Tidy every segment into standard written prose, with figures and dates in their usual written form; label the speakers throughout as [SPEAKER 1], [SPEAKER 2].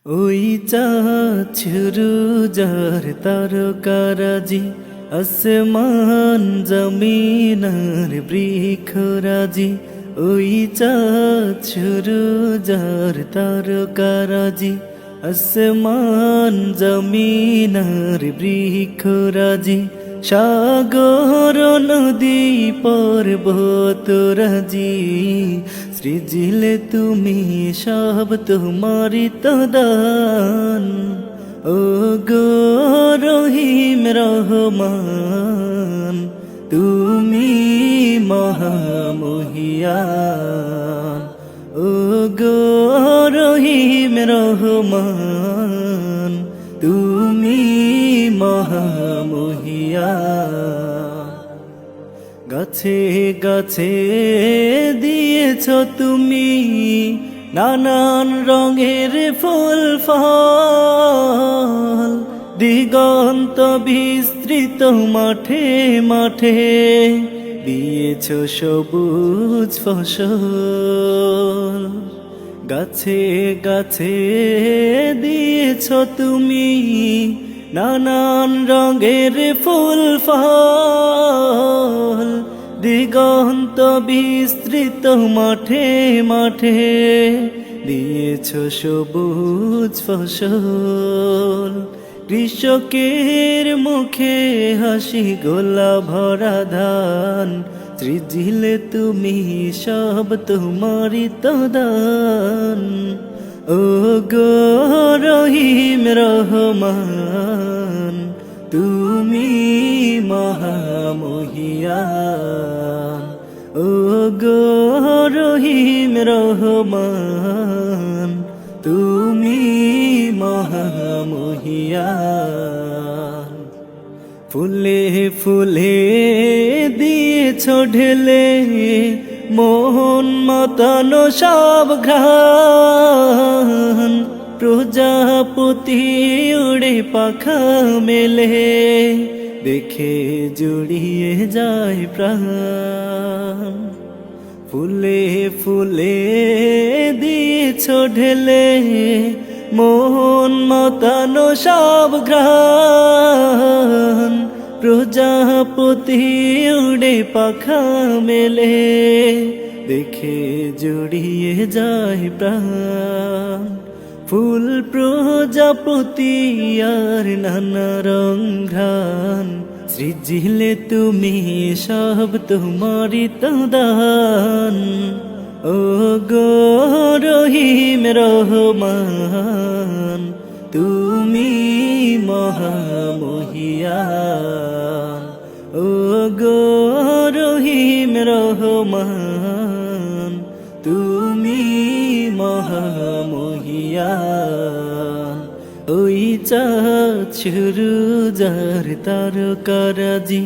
[SPEAKER 1] ওই চাঁদ শুরু যার তারকারাজি, আসমান জমিনার বৃক্ষরাজি। ওই চাঁদ শুরু যার তারকারাজি, আসমান জমিনার বৃক্ষরাজি। সাগর নদী পর্বতরাজি, সৃজিলে তুমি সব তোমারি তো দান। ও গো রহিম রহমান, তুমি মহামহিয়ান। ও গো রহিম রহমান, তুমি মহামহিয়ান। গাছে গাছে দিয়েছ তুমি নানান রঙের ফুল ফল, দিগন্ত বিস্তৃত মাঠে মাঠে দিয়েছ সবুজ ফসল। গাছে গাছে দিয়েছ তুমি নানান রঙের ফুল ফল, দিগন্ত বিস্তৃত মাঠে মাঠে দিয়েছ সবুজ ফসল। কৃষকের মুখে হাসি গোলা ভরা ধান, সৃজিলে তুমি সব তোমারি তো দান। ও গো রহিম রহমান, তুমি মহামহিয়ান। ও গো রহিম রহমান, তুমি মহামহিয়ান। ফুলে ফুলে দিয়েছ ঢেলে মোহন মাতানো সব ঘ্রাণ, প্রজাপতি উড়ে পাখা মেলে দেখে জুড়িয়ে যায় প্রাণ। ফুলে ফুলে দিয়েছ ঢেলে মোহন মাতানো সব ঘ্রাণ, প্রজাপতি উড়ে পাখা মেলে দেখে জুড়িয়ে যায় প্রাণ। ফুল প্রজাপতি আর নানা রং ঘ্রাণ, সৃজিলে তুমি সব তোমারি তো দান। ও গো রহিম রহমান, তুমি মহামহিয়ান। ও গো রহিম রহমান, তুমি মহামহিয়ান। ওই চাঁদ শুরু যার তারকারাজি,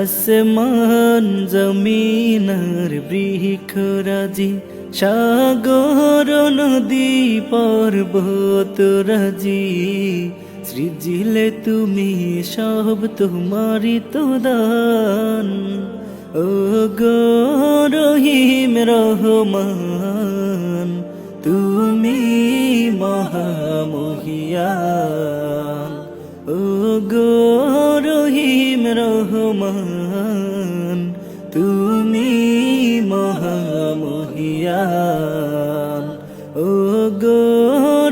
[SPEAKER 1] আসমান জমিনার বৃক্ষরাজি। সাগর নদী পর্বতরাজি, সৃজিলে তুমি সব তোমারি তো দান। ও গো রহিম রহমান, তুমি মহামহিয়ান। ও গো রহিম রহমান, তুমি মহামহিয়ান। ও গো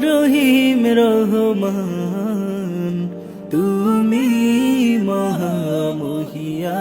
[SPEAKER 1] রহিম রহমান, তুমি মহামহিয়ান।